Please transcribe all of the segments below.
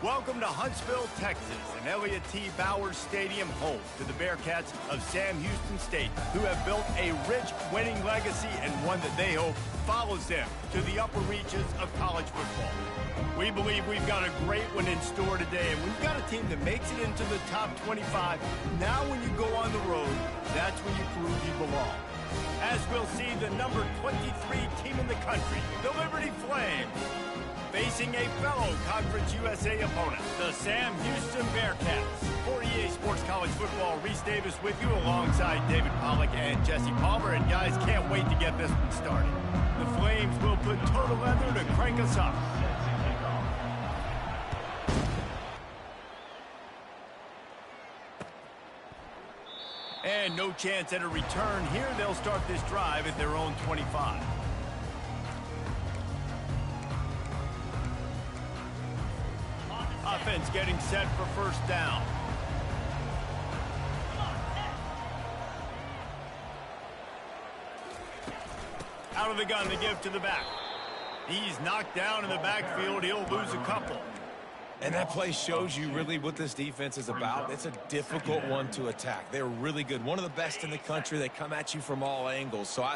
Welcome to Huntsville, Texas, and Elliott T. Bowers Stadium, home to the Bearcats of Sam Houston State, who have built a rich winning legacy and one that they hope follows them to the upper reaches of college football. We believe we've got a great one in store today, and we've got a team that makes it into the top 25. Now when you go on the road, that's when you prove you belong. As we'll see the number 23 team in the country, the Liberty Flames, facing a fellow Conference USA opponent, the Sam Houston Bearcats. For EA Sports College Football, Reese Davis with you alongside David Pollack and Jesse Palmer. And guys, can't wait to get this one started. The Flames will put total leather to crank us up. And no chance at a return here. They'll start this drive at their own 25. Offense getting set for first down. Out of the gun to give to the back. He's knocked down in the backfield. He'll lose a couple. And that play shows you really what this defense is about. It's a difficult one to attack. They're really good. One of the best in the country. They come at you from all angles. So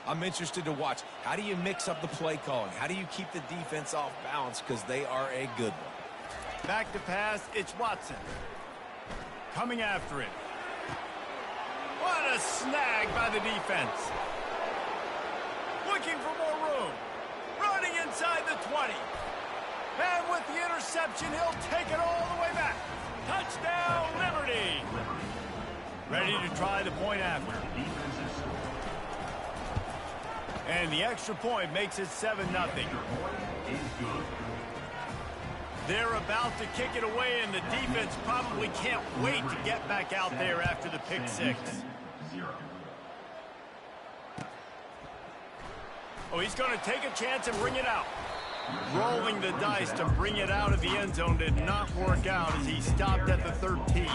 I'm interested to watch. How do you mix up the play calling? How do you keep the defense off balance? Because they are a good one. Back to pass, it's Watson. Coming after it. What a snag by the defense. Looking for more room. Running inside the 20. And with the interception, he'll take it all the way back. Touchdown, Liberty. Ready to try the point after. And the extra point makes it 7-0. They're about to kick it away, and the defense probably can't wait to get back out there after the pick six. Oh, he's going to take a chance and bring it out. Rolling the dice to bring it out of the end zone did not work out as he stopped at the 13.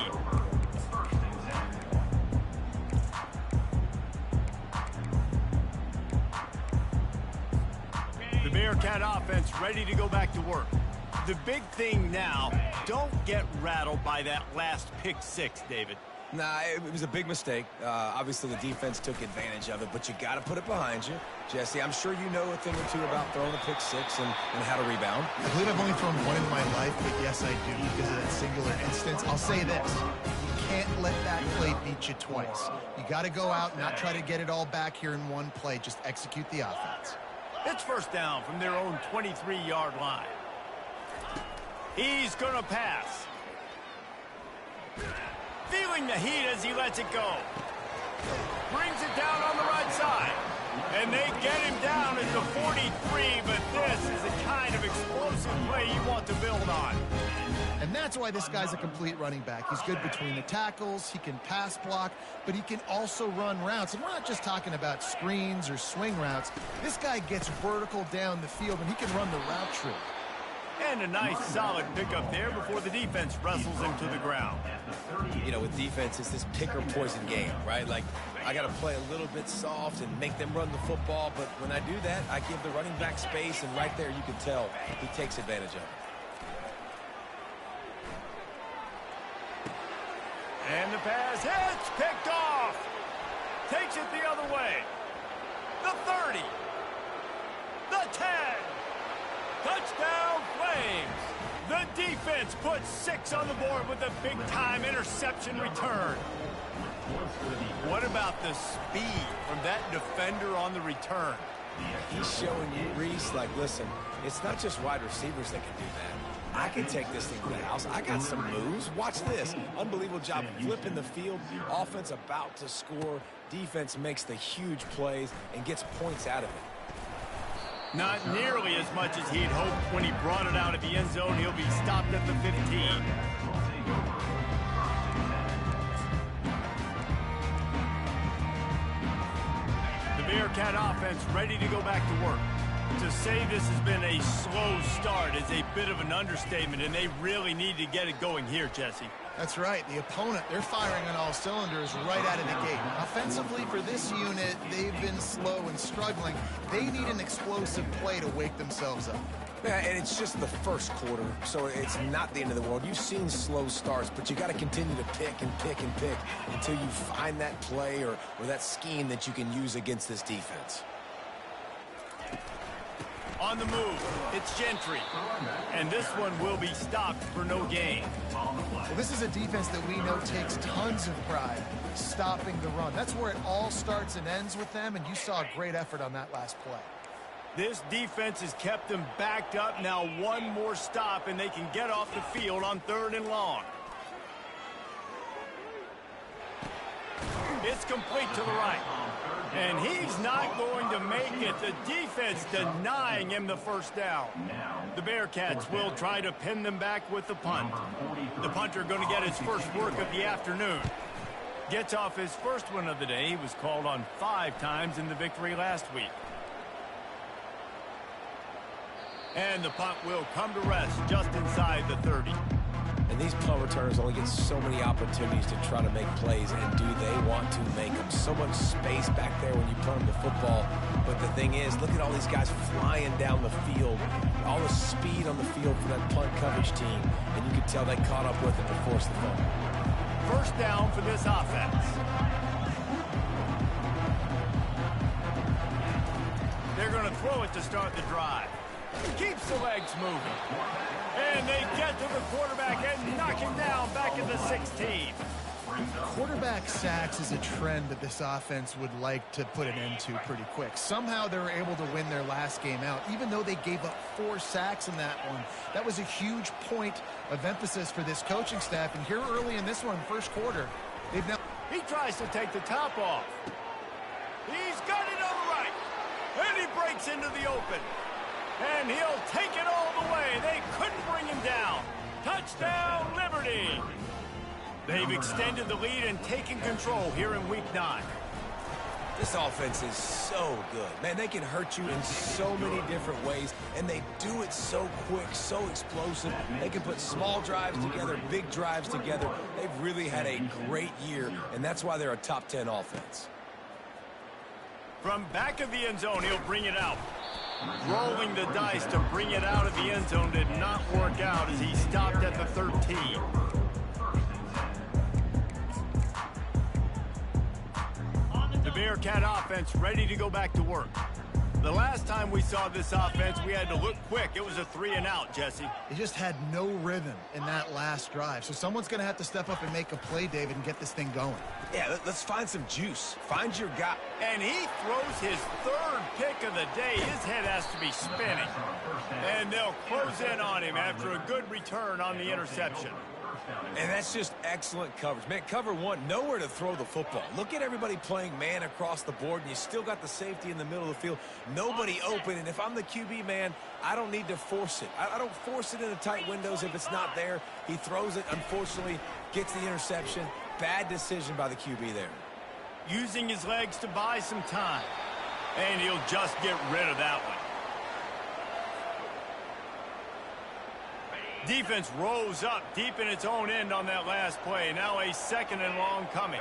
The Bearcat offense ready to go back to work. The big thing now, don't get rattled by that last pick six, David. Nah, it was a big mistake. Obviously, the defense took advantage of it, but you got to put it behind you. Jesse, I'm sure you know a thing or two about throwing a pick six and how to rebound. I believe I've only thrown one in my life, but yes, I do because of that singular instance. I'll say this. You can't let that play beat you twice. You got to go out and not try to get it all back here in one play. Just execute the offense. It's first down from their own 23-yard line. He's going to pass. Feeling the heat as he lets it go. Brings it down on the right side. And they get him down at the 43, but this is the kind of explosive play you want to build on. And that's why this guy's a complete running back. He's good between the tackles, he can pass block, but he can also run routes. And we're not just talking about screens or swing routes. This guy gets vertical down the field, and he can run the route tree. And a nice solid pickup there before the defense wrestles him to the ground. You know, with defense, it's this pick or poison game, right? Like, I got to play a little bit soft and make them run the football, but when I do that, I give the running back space, and right there you can tell he takes advantage of it. And the pass hits, picked off. Takes it the other way. The 30. The 10. Touchdown, Flames. The defense puts 6 on the board with a big-time interception return. What about the speed from that defender on the return? He's showing you, Reese, like, listen, it's not just wide receivers that can do that. I can take this thing to the house. I got some moves. Watch this. Unbelievable job flipping the field. Offense about to score. Defense makes the huge plays and gets points out of it. Not nearly as much as he'd hoped when he brought it out of the end zone. He'll be stopped at the 15. The Bearcat offense ready to go back to work. To say this has been a slow start is a bit of an understatement, and they really need to get it going here, Jesse. That's right. The opponent, they're firing on all cylinders right out of the gate. Offensively, for this unit, they've been slow and struggling. They need an explosive play to wake themselves up. Yeah, and it's just the first quarter, so it's not the end of the world. You've seen slow starts, but you got to continue to pick and pick and pick until you find that play or that scheme that you can use against this defense. On the move, it's Gentry. And this one will be stopped for no gain. Well, this is a defense that we know takes tons of pride stopping the run. That's where it all starts and ends with them, and you saw a great effort on that last play. This defense has kept them backed up. Now one more stop, and they can get off the field on 3rd and long. It's complete to the right. And he's not going to make it. The defense denying him the first down. The Bearcats will try to pin them back with the punt. The punter going to get his first work of the afternoon. Gets off his first one of the day. He was called on 5 times in the victory last week. And the punt will come to rest just inside the 30. And these punt returners only get so many opportunities to try to make plays, and do they want to make them? So much space back there when you punt them the football. But the thing is, look at all these guys flying down the field, all the speed on the field for that punt coverage team, and you can tell they caught up with it to force the fumble. First down for this offense. They're going to throw it to start the drive. Keeps the legs moving. And they get to the quarterback and knock him down back at the 16. Quarterback sacks is a trend that this offense would like to put an end to pretty quick. Somehow they were able to win their last game out, even though they gave up 4 sacks in that one. That was a huge point of emphasis for this coaching staff. And here early in this one, first quarter, they've now... He tries to take the top off. He's got it on the right. And he breaks into the open. And he'll take it all the way. They couldn't bring him down. Touchdown, Liberty. They've extended the lead and taken control here in Week 9. This offense is so good. Man, they can hurt you in so many different ways, and they do it so quick, so explosive. They can put small drives together, big drives together. They've really had a great year, and that's why they're a top 10 offense. From back of the end zone, he'll bring it out. Rolling the dice to bring it out of the end zone did not work out as he stopped at the 13. The Bearcat offense ready to go back to work. The last time we saw this offense, we had to look quick. It was a 3-and-out, Jesse. They just had no rhythm in that last drive. So someone's going to have to step up and make a play, David, and get this thing going. Yeah, let's find some juice. Find your guy. And he throws his 3rd pick of the day. His head has to be spinning. And they'll close in on him after a good return on the interception. And that's just excellent coverage. Man, cover 1, nowhere to throw the football. Look at everybody playing man across the board, and you still got the safety in the middle of the field. Nobody open, and if I'm the QB, man, I don't need to force it. I don't force it into tight windows if it's not there. He throws it, unfortunately, gets the interception. Bad decision by the QB there. Using his legs to buy some time. And he'll just get rid of that one. Defense rose up deep in its own end on that last play. Now a 2nd and long coming.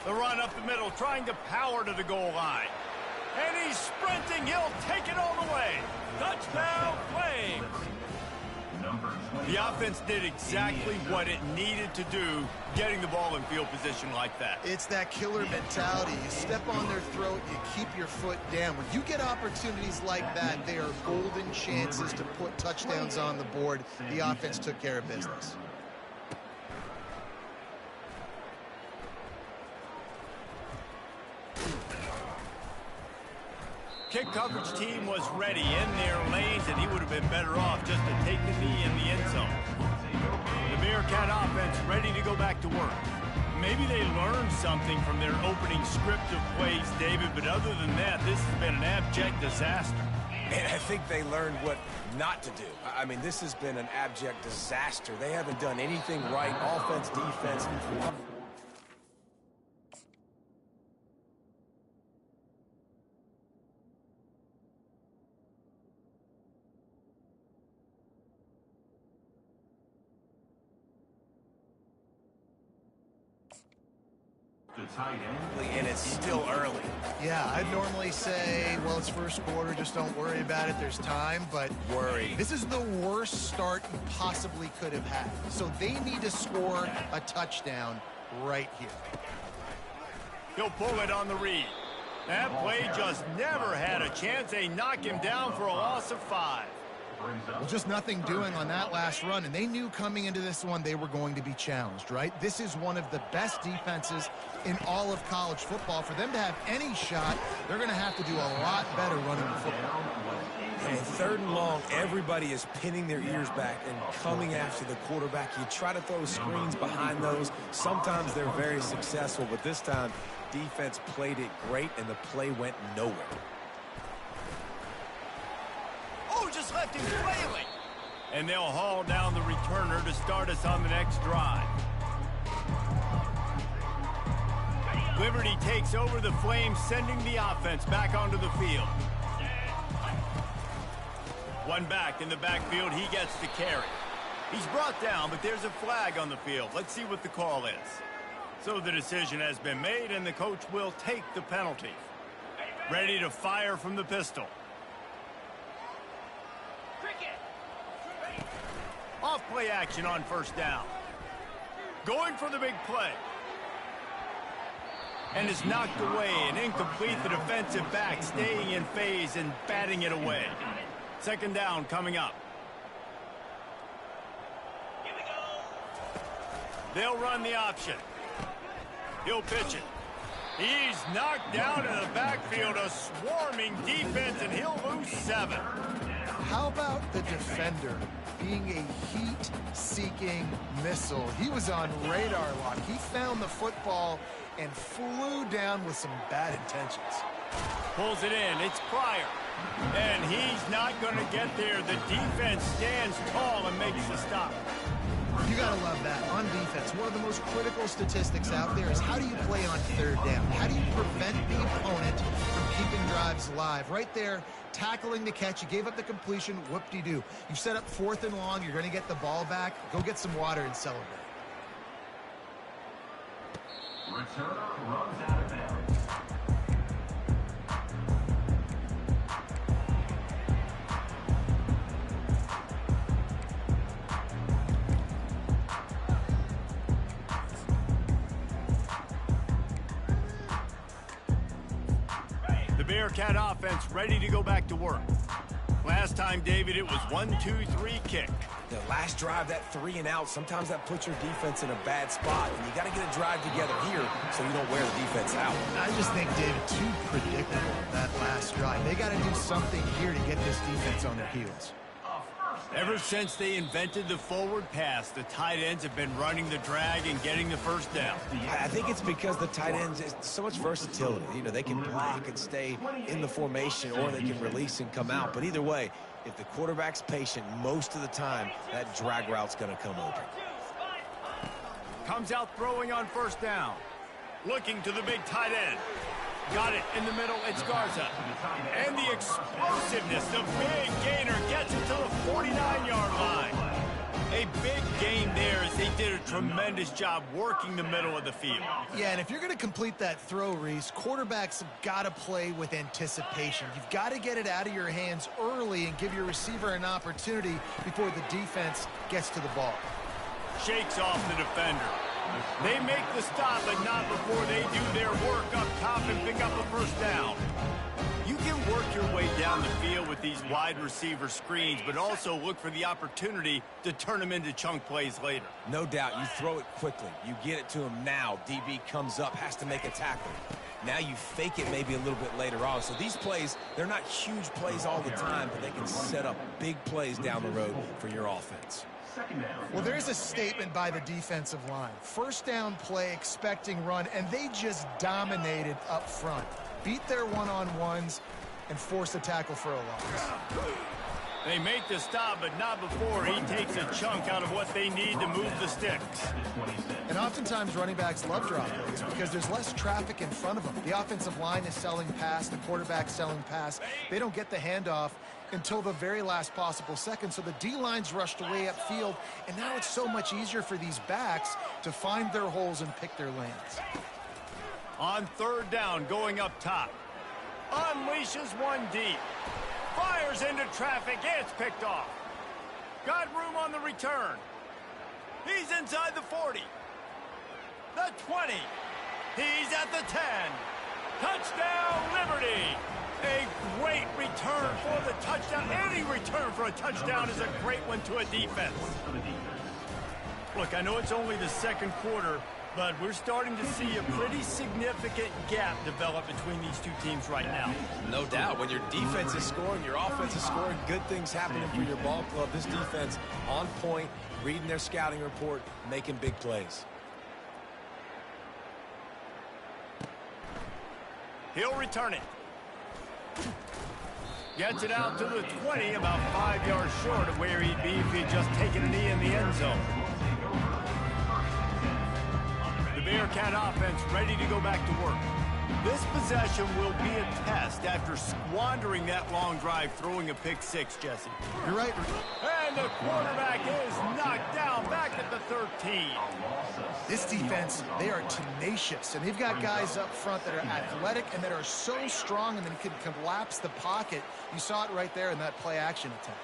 The run up the middle, trying to power to the goal line. And he's sprinting. He'll take it all the way. Touchdown, Flames. The offense did exactly what it needed to do, getting the ball in field position like that. It's that killer mentality. You step on their throat, you keep your foot down. When you get opportunities like that, they are golden chances to put touchdowns on the board. The offense took care of business. Kick coverage team was ready in their lanes, and he would have been better off just to take the knee in the end zone. The Bearcat offense ready to go back to work. Maybe they learned something from their opening script of plays, David, but other than that, this has been an abject disaster. And I think they learned what not to do. I mean, this has been an abject disaster. They haven't done anything right, offense, defense. And it's still early. Yeah, I'd normally say, well, it's first quarter, just don't worry about it, there's time, but this is the worst start you possibly could have had. So they need to score a touchdown right here. He'll pull it on the read. That play just never had a chance. They knock him down for a loss of 5. Well, just nothing doing on that last run, and they knew coming into this one they were going to be challenged, right? This is one of the best defenses in all of college football. For them to have any shot, they're going to have to do a lot better running the football. And 3rd and long, everybody is pinning their ears back and coming after the quarterback. You try to throw screens behind those. Sometimes they're very successful, but this time, defense played it great, and the play went nowhere. Oh, just left him flailing. And they'll haul down the returner to start us on the next drive. Liberty takes over the Flames, sending the offense back onto the field. One back in the backfield, he gets the carry. He's brought down, but there's a flag on the field. Let's see what the call is. So the decision has been made, and the coach will take the penalty. Ready to fire from the pistol. Off play action on first down. Going for the big play. And is knocked away and incomplete. The defensive back staying in phase and batting it away. 2nd down coming up. They'll run the option. He'll pitch it. He's knocked down in the backfield. A swarming defense, and he'll lose 7. How about the defender being a heat-seeking missile? He was on radar lock. He found the football and flew down with some bad intentions. Pulls it in. It's Pryor. And he's not going to get there. The defense stands tall and makes the stop. You got to love that. On defense, one of the most critical statistics out there is how do you play on 3rd down? How do you prevent the opponent from keeping drives alive? Right there, tackling the catch. You gave up the completion. Whoop-de-doo. You set up 4th and long. You're going to get the ball back. Go get some water and celebrate. Returner runs out of bounds. Bearcat offense ready to go back to work. Last time, David, it was 1-2-3 kick. The last drive, that 3 and out, sometimes that puts your defense in a bad spot. And you got to get a drive together here so you don't wear the defense out. I just think, David, too predictable, that last drive. They got to do something here to get this defense on their heels. Ever since they invented the forward pass, the tight ends have been running the drag and getting the first down. I think it's because the tight ends, so much versatility. You know, they can block and stay in the formation, or they can release and come out. But either way, if the quarterback's patient most of the time, that drag route's going to come open. Comes out throwing on first down. Looking to the big tight end. Got it in the middle, it's Garza. And the explosiveness, the big gainer gets it to the 49-yard line. A big gain there as they did a tremendous job working the middle of the field. Yeah, and if you're going to complete that throw, Reese, quarterbacks have got to play with anticipation. You've got to get it out of your hands early and give your receiver an opportunity before the defense gets to the ball. Shakes off the defender. They make the stop, but not before they do their work up top and pick up the first down. You can work your way down the field with these wide receiver screens, but also look for the opportunity to turn them into chunk plays later. No doubt, you throw it quickly. You get it to him now. DB comes up, has to make a tackle. Now you fake it maybe a little bit later on. So these plays, they're not huge plays all the time, but they can set up big plays down the road for your offense. Well, there's a statement by the defensive line. First down play, expecting run, and they just dominated up front. Beat their one-on-ones and force a tackle for a loss. They make the stop, but not before he takes a chunk out of what they need to move the sticks. And oftentimes running backs love drop plays because there's less traffic in front of them. The offensive line is selling pass, the quarterback's selling pass. They don't get the handoff until the very last possible second. So the D-line's rushed away upfield, and now it's so much easier for these backs to find their holes and pick their lanes. On third down, going up top. Unleashes one deep. Fires into traffic. It's picked off. Got room on the return. He's inside the 40. The 20. He's at the 10. Touchdown, Liberty. A great return for the touchdown. Any return for a touchdown is a great one to a defense. Look, I know it's only the second quarter, but we're starting to see a pretty significant gap develop between these two teams right now. No doubt. When your defense is scoring, your offense is scoring, good things happening for your ball club. This defense on point, reading their scouting report, making big plays. He'll return it. Gets it out to the 20, about 5 yards short of where he'd be if he'd just taken a knee in the end zone. The Bearcat offense ready to go back to work. This possession will be a test after squandering that long drive, throwing a pick six, Jesse. You're right. And the quarterback is knocked down back at the 13. This defense, they are tenacious, and they've got guys up front that are athletic and that are so strong and then can collapse the pocket. You saw it right there in that play-action attempt.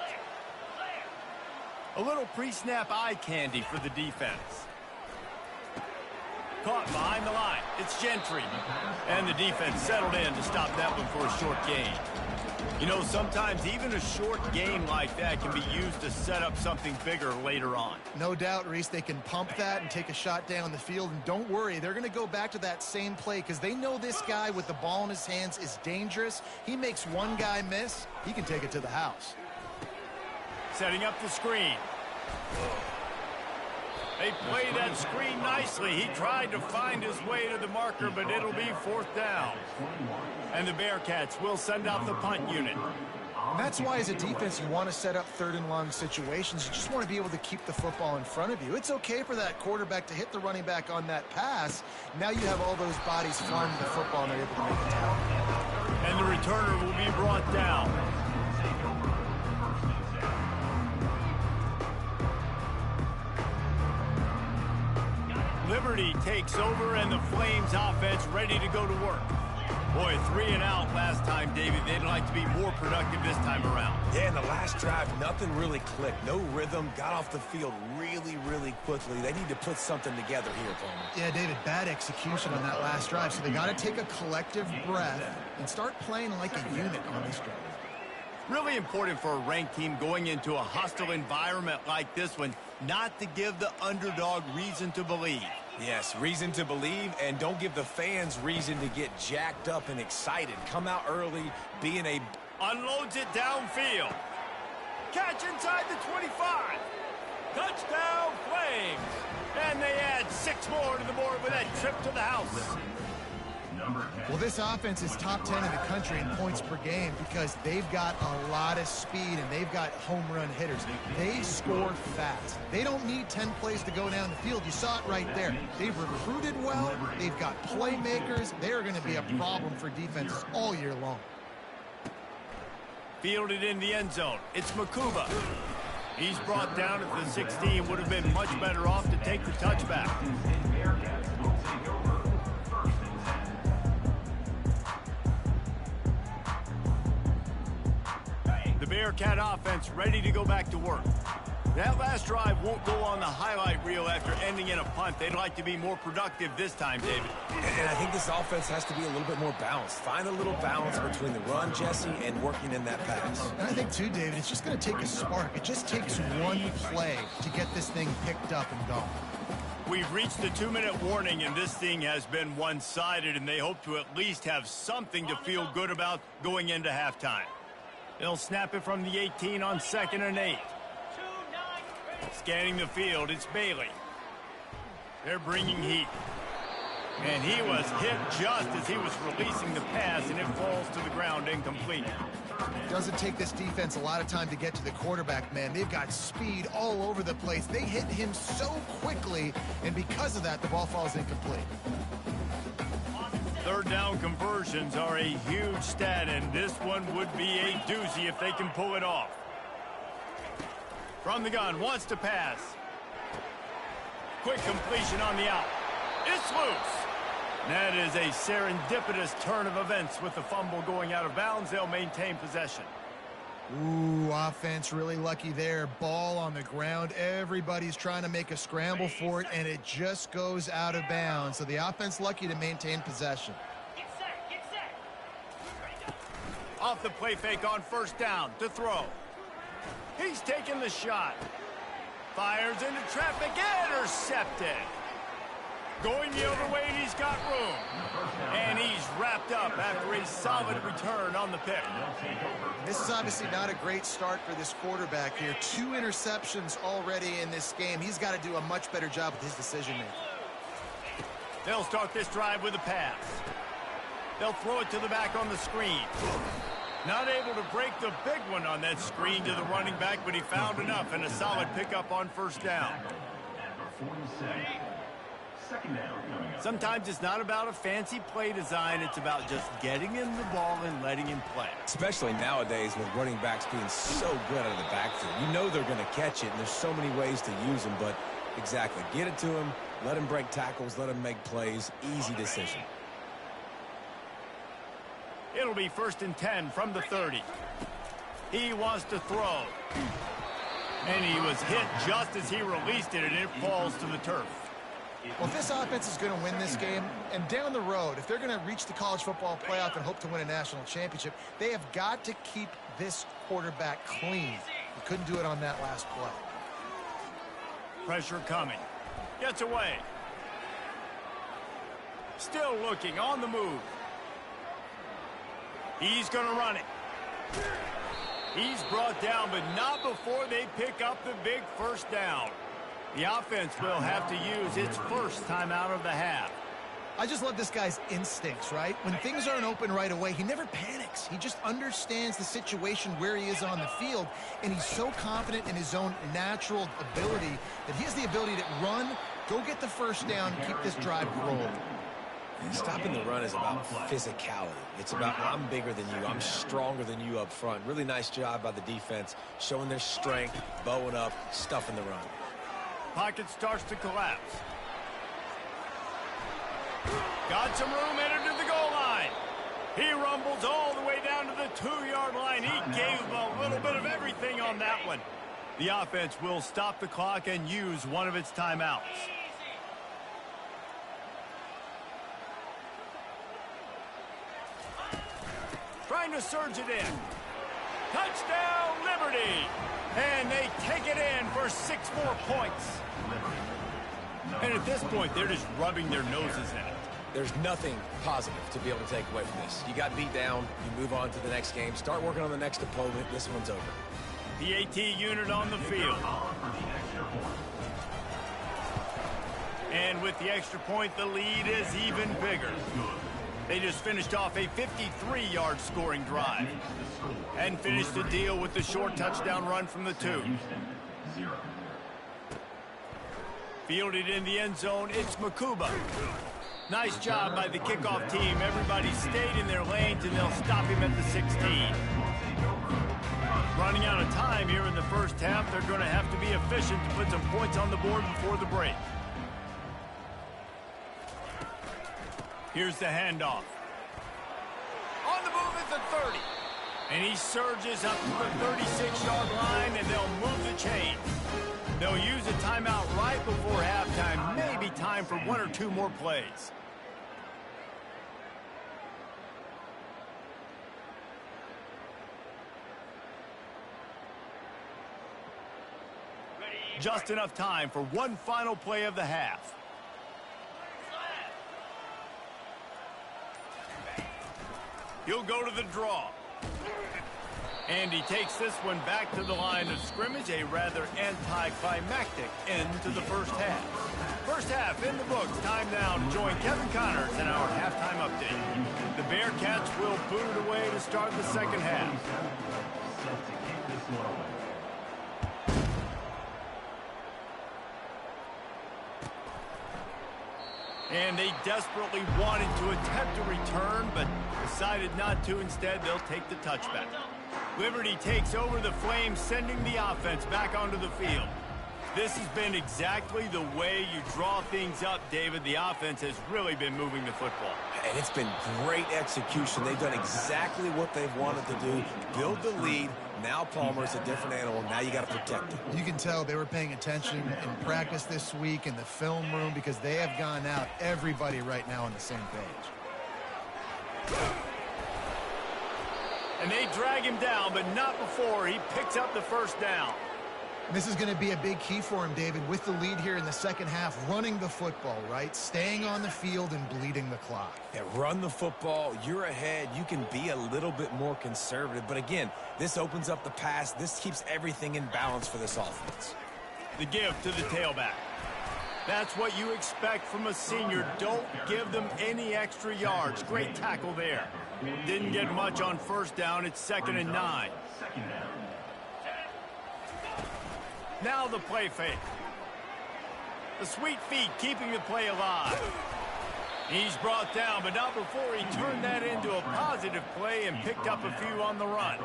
A little pre-snap eye candy for the defense. Caught behind the line. It's Gentry. And the defense settled in to stop that one for a short gain. You know, sometimes even a short gain like that can be used to set up something bigger later on. No doubt, Reese, they can pump that and take a shot down the field. And don't worry, they're going to go back to that same play because they know this guy with the ball in his hands is dangerous. He makes one guy miss, he can take it to the house. Setting up the screen. They play that screen nicely. He tried to find his way to the marker, but it'll be fourth down. And the Bearcats will send out the punt unit. And that's why, as a defense, you want to set up third and long situations. You just want to be able to keep the football in front of you. It's okay for that quarterback to hit the running back on that pass. Now you have all those bodies flying the football, and they're able to make a tackle. And the returner will be brought down. Liberty takes over, and the Flames offense ready to go to work. Boy, 3 and out last time, David. They'd like to be more productive this time around. Yeah, in the last drive, nothing really clicked. No rhythm, got off the field really, really quickly. They need to put something together here, Coleman. Yeah, David, bad execution on that last drive, so they got to take a collective breath and start playing like a unit on this drive. Really important for a ranked team going into a hostile environment like this one, not to give the underdog reason to believe. Yes, reason to believe, and don't give the fans reason to get jacked up and excited. Come out early, being a... Unloads it downfield. Catch inside the 25. Touchdown, Flames. And they add 6 more to the board with that trip to the house. Well, this offense is top 10 in the country in points per game because they've got a lot of speed and they've got home run hitters. They score fast. They don't need 10 plays to go down the field. You saw it right there. They've recruited well. They've got playmakers. They're going to be a problem for defenses all year long. Fielded in the end zone. It's Makuba. He's brought down at the 16. Would have been much better off to take the touchback. The Bearcat offense ready to go back to work. That last drive won't go on the highlight reel after ending in a punt. They'd like to be more productive this time, David. And I think this offense has to be a little bit more balanced. Find a little balance between the run, Jesse, and working in that pass. And I think, too, David, it's just going to take a spark. It just takes one play to get this thing picked up and going. We've reached the 2-minute warning, and this thing has been one-sided, and they hope to at least have something to feel good about going into halftime. They'll snap it from the 18 on 2nd and 8. Scanning the field, it's Bailey. They're bringing heat. And he was hit just as he was releasing the pass, and it falls to the ground incomplete. Doesn't take this defense a lot of time to get to the quarterback, man. They've got speed all over the place. They hit him so quickly, and because of that, the ball falls incomplete. Third down conversions are a huge stat, and this one would be a doozy if they can pull it off. From the gun, wants to pass. Quick completion on the out. It's loose. That is a serendipitous turn of events with the fumble going out of bounds. They'll maintain possession. Ooh, offense really lucky there. Ball on the ground. Everybody's trying to make a scramble for it, and it just goes out of bounds. So the offense lucky to maintain possession. Get set. Off the play fake on first down to throw. He's taking the shot. Fires into traffic. Intercepted. Going the other way, and he's got room. And he's wrapped up after a solid return on the pick. This is obviously not a great start for this quarterback here. 2 interceptions already in this game. He's got to do a much better job with his decision-making. They'll start this drive with a pass. They'll throw it to the back on the screen. Not able to break the big one on that screen to the running back, but he found enough and a solid pickup on first down. Sometimes it's not about a fancy play design. It's about just getting him the ball and letting him play. Especially nowadays with running backs being so good out of the backfield. You know they're going to catch it, and there's so many ways to use them. But exactly, get it to him, let him break tackles, let him make plays. Easy decision. It'll be 1st and 10 from the 30. He wants to throw. And he was hit just as he released it, and it falls to the turf. Well, if this offense is going to win this game, and down the road, if they're going to reach the college football playoff and hope to win a national championship, they have got to keep this quarterback clean. He couldn't do it on that last play. Pressure coming. Gets away. Still looking on the move. He's going to run it. He's brought down, but not before they pick up the big first down. The offense will have to use its first timeout of the half. I just love this guy's instincts, right? When things aren't open right away, he never panics. He just understands the situation where he is on the field, and he's so confident in his own natural ability that he has the ability to run, go get the first down, keep this drive rolling. Stopping the run is about physicality. It's about I'm bigger than you, I'm stronger than you up front. Really nice job by the defense, showing their strength, bowing up, stuffing the run. Pocket starts to collapse. Got some room, entered to the goal line. He rumbles all the way down to the 2-yard line. He gave a little bit of everything on that one. The offense will stop the clock and use one of its timeouts. Trying to surge it in. Touchdown, Liberty! And they take it in for 6 more points. And at this point, they're just rubbing their noses in it. There's nothing positive to be able to take away from this. You got beat down, you move on to the next game, start working on the next opponent. This one's over. The AT unit on the field. And with the extra point, the lead is even bigger. They just finished off a 53-yard scoring drive and finished the deal with the short touchdown run from the 2. Fielded in the end zone, it's Makuba. Nice job by the kickoff team. Everybody stayed in their lanes, and they'll stop him at the 16. Running out of time here in the first half, they're going to have to be efficient to put some points on the board before the break. Here's the handoff. On the move at the 30. And he surges up to the 36-yard line, and they'll move the chain. They'll use a timeout right before halftime. Maybe time for 1 or 2 more plays. Just enough time for one final play of the half. He'll go to the draw. And he takes this one back to the line of scrimmage, a rather anticlimactic end to the first half. First half in the books. Time now to join Kevin Connors in our halftime update. The Bearcats will boot it away to start the second half. And they desperately wanted to attempt a return, but decided not to. Instead, they'll take the touchback. Liberty takes over the Flames, sending the offense back onto the field. This has been exactly the way you draw things up, David. The offense has really been moving the football. And it's been great execution. They've done exactly what they've wanted to do. Build the lead. Now Palmer's a different animal. Now you got to protect him. You can tell they were paying attention in practice this week in the film room because they have gone out, everybody right now on the same page. And they drag him down, but not before he picks up the first down. This is going to be a big key for him, David, with the lead here in the second half, running the football, right? Staying on the field and bleeding the clock. Yeah, run the football. You're ahead. You can be a little bit more conservative. But again, this opens up the pass. This keeps everything in balance for this offense. The give to the tailback. That's what you expect from a senior. Don't give them any extra yards. Great tackle there. Didn't get much on first down. It's 2nd and 9. Now the play fake. The sweet feet keeping the play alive. He's brought down, but not before he turned that into a positive play and picked up a few on the run.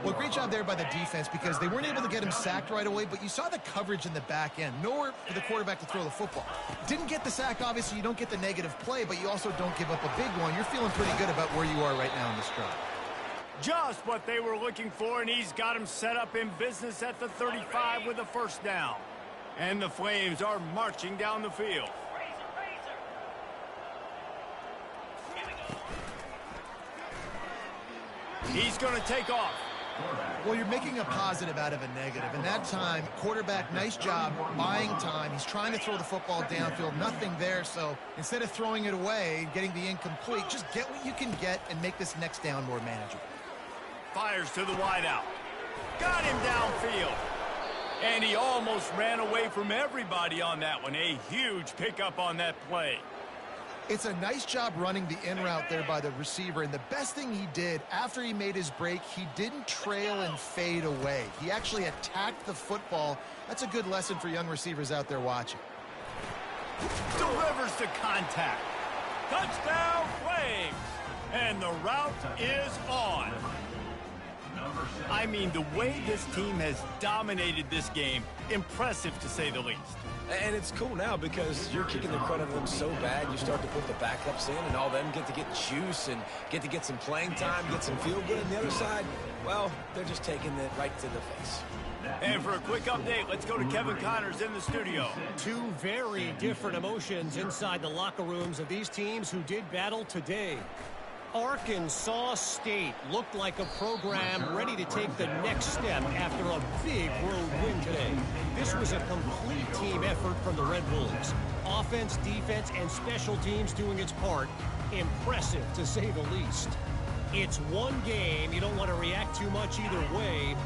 Well, great job there by the defense because they weren't able to get him sacked right away, but you saw the coverage in the back end. Nowhere for the quarterback to throw the football. Didn't get the sack, obviously. You don't get the negative play, but you also don't give up a big one. You're feeling pretty good about where you are right now in this drive. Just what they were looking for, and he's got him set up in business at the 35 with a first down. And the Flames are marching down the field. He's going to take off. Well, you're making a positive out of a negative. And that time, quarterback, nice job buying time. He's trying to throw the football downfield. Nothing there. So instead of throwing it away, getting the incomplete, just get what you can get and make this next down more manageable. Fires to the wideout. Got him downfield. And he almost ran away from everybody on that one. A huge pickup on that play. It's a nice job running the in route there by the receiver. And the best thing he did after he made his break, he didn't trail and fade away. He actually attacked the football. That's a good lesson for young receivers out there watching. Delivers to contact. Touchdown Flames. And the route is on. I mean, the way this team has dominated this game, impressive to say the least. And it's cool now because you're kicking the crud out of them so bad, you start to put the backups in, and all them get to get juice and get to get some playing time, get some feel good. And the other side, well, they're just taking it right to the face. And for a quick update, let's go to Kevin Connors in the studio. Two very different emotions inside the locker rooms of these teams who did battle today. Arkansas State looked like a program ready to take the next step after a big road win today. This was a complete team effort from the Red Wolves. Offense, defense, and special teams doing its part. Impressive, to say the least. It's one game. You don't want to react too much either way.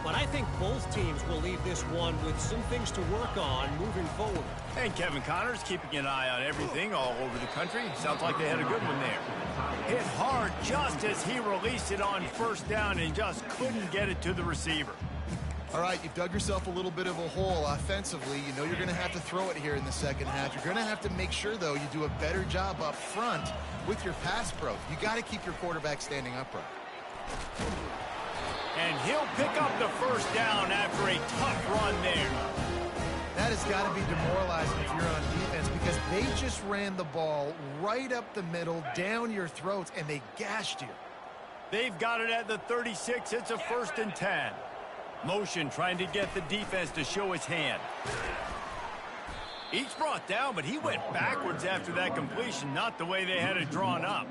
But I think both teams will leave this one with some things to work on moving forward. And Kevin Connors keeping an eye on everything all over the country. Sounds like they had a good one there. Hit hard just as he released it on first down and just couldn't get it to the receiver. All right, you've dug yourself a little bit of a hole offensively. You know you're going to have to throw it here in the second half. You're going to have to make sure, though, you do a better job up front with your pass pro. You got to keep your quarterback standing upright. And he'll pick up the first down after a tough run there. That has got to be demoralizing if you're on defense because they just ran the ball right up the middle, down your throats, and they gashed you. They've got it at the 36. It's a 1st and 10. Motion trying to get the defense to show his hand. Each brought down, but he went backwards after that completion, not the way they had it drawn up.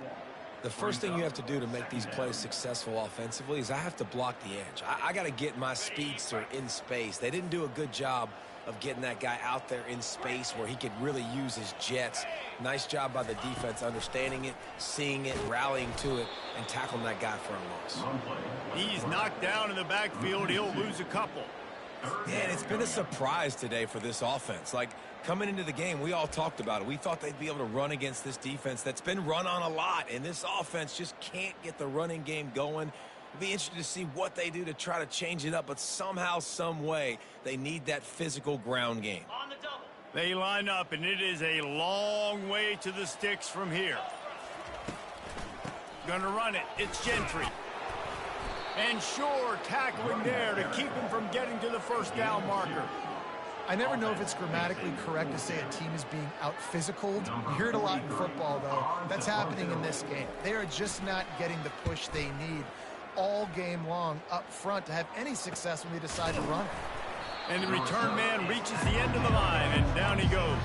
The first thing you have to do to make these plays successful offensively is I have to block the edge. I got to get my speedster in space. They didn't do a good job of getting that guy out there in space where he could really use his jets. Nice job by the defense understanding it, seeing it, rallying to it, and tackling that guy for a loss. He's knocked down in the backfield. He'll lose a couple. Yeah, and it's been a surprise today for this offense. Like, coming into the game, we all talked about it. We thought they'd be able to run against this defense that's been run on a lot, and this offense just can't get the running game going. It'll be interesting to see what they do to try to change it up, but somehow, some way, they need that physical ground game. On the double. They line up, and it is a long way to the sticks from here. Gonna run it. It's Gentry. And Shore tackling there to keep him from getting to the first down marker. I never know if it's grammatically correct to say a team is being out-physicaled. You hear it a lot in football, though. That's happening in this game. They are just not getting the push they need all game long up front to have any success when they decide to run. And the return man reaches the end of the line, and down he goes.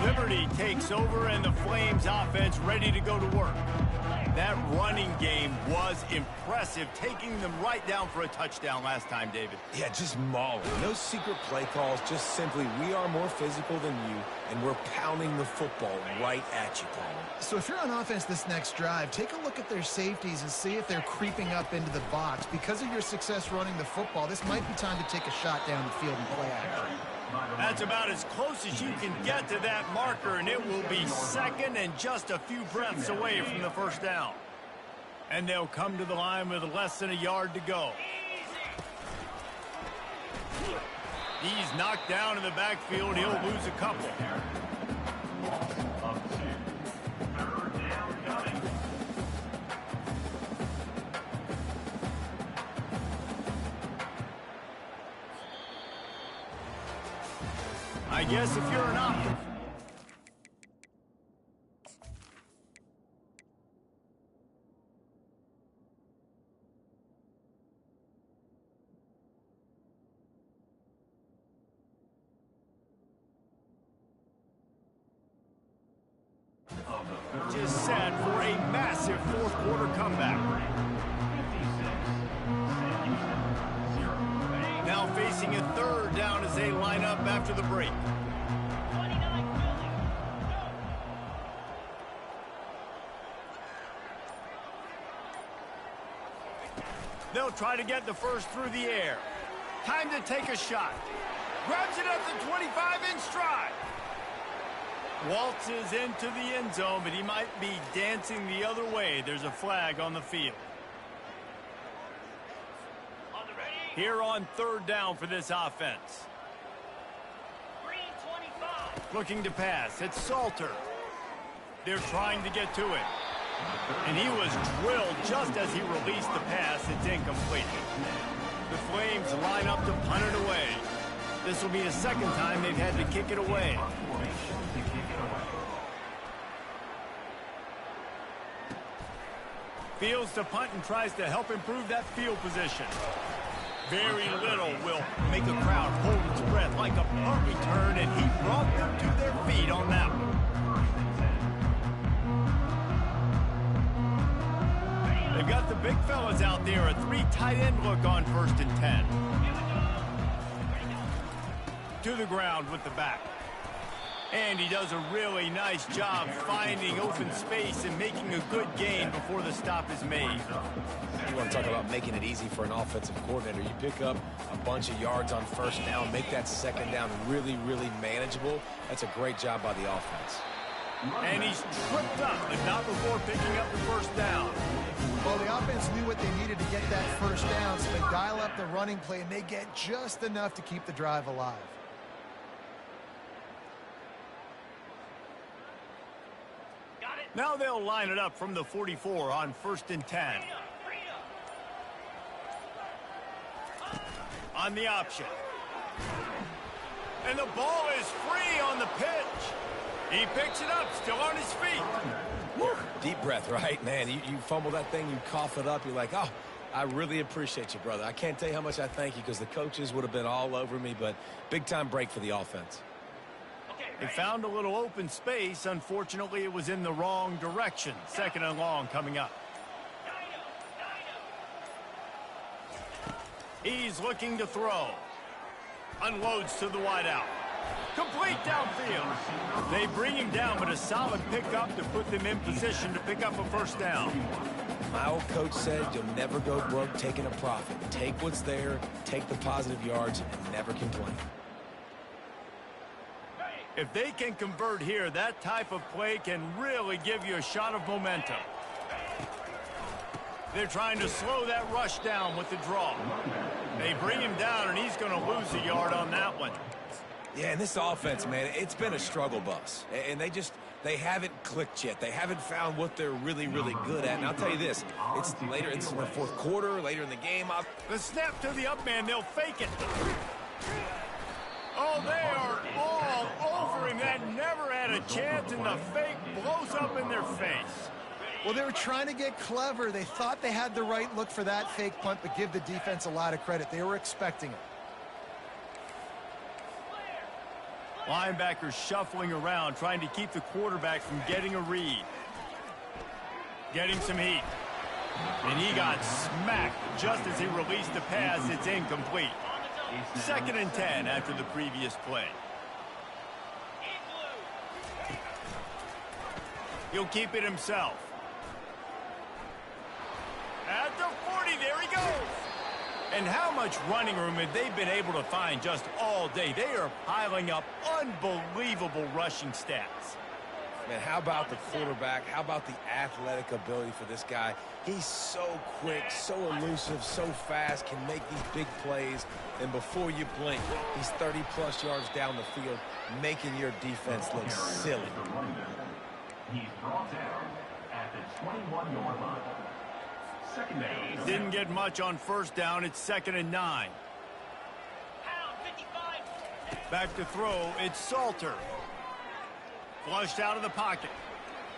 Liberty takes over, and the Flames offense ready to go to work. That running game was impressive, taking them right down for a touchdown last time, David. Yeah, just mauling. No secret play calls, just simply we are more physical than you, and we're pounding the football right at you, Paul. So if you're on offense this next drive, take a look at their safeties and see if they're creeping up into the box. Because of your success running the football, this might be time to take a shot down the field and play action. That's about as close as you can get to that marker, and it will be second and just a few breaths away from the first down. And they'll come to the line with less than a yard to go. He's knocked down in the backfield. He'll lose a couple. I guess if you're an optimist. Just set for a massive fourth quarter comeback. Now facing a third down as they line up after the break. They'll try to get the first through the air. Time to take a shot. Grabs it up the 25 in stride. Waltzes into the end zone, but he might be dancing the other way. There's a flag on the field. Here on third down for this offense. Looking to pass. It's Salter. They're trying to get to it. And he was drilled just as he released the pass. It's incomplete. The Flames line up to punt it away. This will be the second time they've had to kick it away. Fields to punt and tries to help improve that field position. Very little will make a crowd hold its breath like a punt return, and he brought them to their feet on that one. They've got the big fellas out there, a three tight end look on 1st and 10. To the ground with the back. And he does a really nice job finding open space and making a good gain before the stop is made. You want to talk about making it easy for an offensive coordinator. You pick up a bunch of yards on first down, make that second down really, really manageable. That's a great job by the offense. And he's tripped up, but not before picking up the first down. Well, the offense knew what they needed to get that first down, so they dial up the running play, and they get just enough to keep the drive alive. Now they'll line it up from the 44 on 1st and 10. On the option. And the ball is free on the pitch. He picks it up, still on his feet. Woo. Deep breath, right? Man, you fumble that thing, you cough it up, you're like, oh, I really appreciate you, brother. I can't tell you how much I thank you because the coaches would have been all over me, but big-time break for the offense. They found a little open space. Unfortunately, it was in the wrong direction. 2nd and long coming up. He's looking to throw. Unloads to the wideout. Complete downfield. They bring him down, but a solid pickup to put them in position to pick up a first down. My old coach said you'll never go broke taking a profit. Take what's there, take the positive yards, and never complain. If they can convert here, that type of play can really give you a shot of momentum. They're trying to slow that rush down with the draw. They bring him down, and he's going to lose a yard on that one. Yeah, and this offense, man, it's been a struggle bus. And they haven't clicked yet. They haven't found what they're really, really good at. And I'll tell you this, it's later in the fourth quarter, later in the game. The snap to the up man, they'll fake it. Oh, they are all over him. That never had a chance, and the fake blows up in their face. Well, they were trying to get clever. They thought they had the right look for that fake punt, but give the defense a lot of credit. They were expecting it. Linebackers shuffling around, trying to keep the quarterback from getting a read. Getting some heat. And he got smacked just as he released the pass. It's incomplete. 2nd and 10 after the previous play. He'll keep it himself. At the 40, there he goes. And how much running room have they been able to find just all day? They are piling up unbelievable rushing stats. Man, how about the quarterback? How about the athletic ability for this guy? He's so quick, so elusive, so fast, can make these big plays. And before you blink, he's 30-plus yards down the field, making your defense look silly. He's brought down at the 21-yard line. Didn't get much on first down. It's 2nd and 9. Back to throw. It's Salter. Flushed out of the pocket.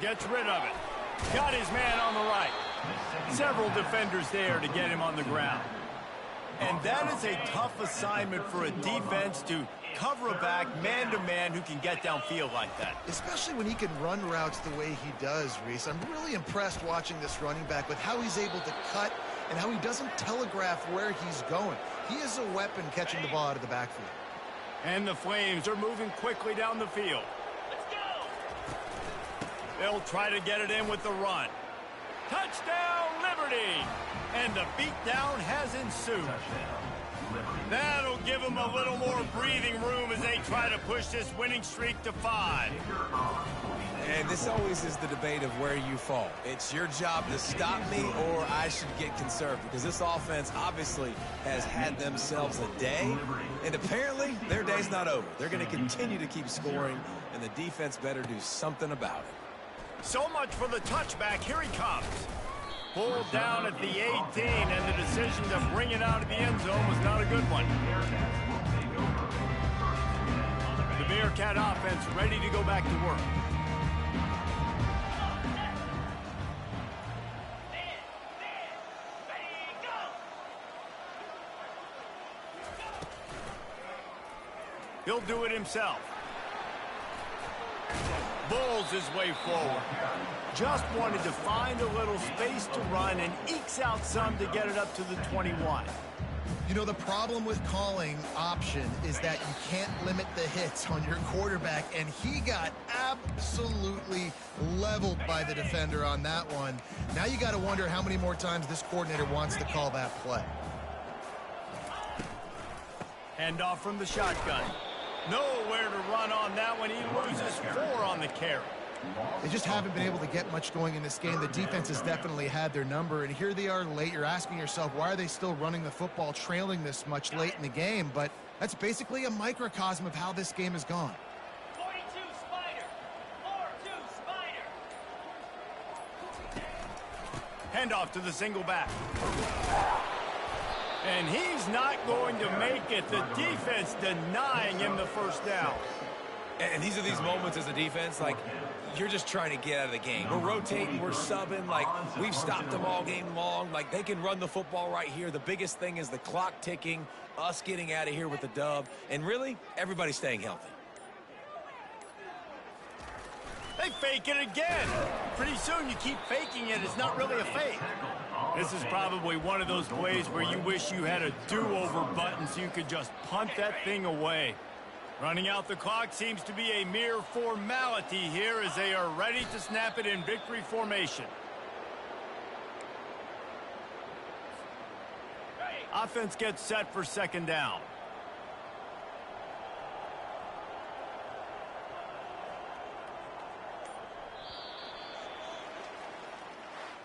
Gets rid of it. Got his man on the right. Several defenders there to get him on the ground. And that is a tough assignment for a defense to cover a back man-to-man who can get downfield like that. Especially when he can run routes the way he does, Reese. I'm really impressed watching this running back with how he's able to cut and how he doesn't telegraph where he's going. He is a weapon catching the ball out of the backfield. And the Flames are moving quickly down the field. Let's go! They'll try to get it in with the run. Touchdown, Liberty! And the beatdown has ensued. That'll give them a little more breathing room as they try to push this winning streak to 5. And this always is the debate of where you fall. It's your job to stop me or I should get conservative, because this offense obviously has had themselves a day, and apparently their day's not over. They're going to continue to keep scoring, and the defense better do something about it. So much for the touchback. Here he comes. Pulled down at the 18, and the decision to bring it out of the end zone was not a good one. The Bearcat offense ready to go back to work. He'll do it himself. Bulls his way forward. Just wanted to find a little space to run and ekes out some to get it up to the 21. You know, the problem with calling option is that you can't limit the hits on your quarterback, and he got absolutely leveled by the defender on that one. Now you got to wonder how many more times this coordinator wants to call that play. Handoff from the shotgun. Nowhere to run on that one. He loses 4 on the carry. They just haven't been able to get much going in this game. The defense has definitely had their number, and here they are late. You're asking yourself, why are they still running the football, trailing this much late in the game? But that's basically a microcosm of how this game has gone. 42 Spider. 4-2 Spider. Handoff to the single back. And he's not going to make it. The defense denying him the first down. And these are these moments as a defense, like, you're just trying to get out of the game. We're rotating, we're subbing, like, we've stopped them all game long. Like, they can run the football right here. The biggest thing is the clock ticking, us getting out of here with the dub, and really, everybody staying healthy. They fake it again. Pretty soon you keep faking it. It's not really a fake. This is probably one of those plays where you wish you had a do-over button so you could just punt that thing away. Running out the clock seems to be a mere formality here as they are ready to snap it in victory formation. Offense gets set for second down.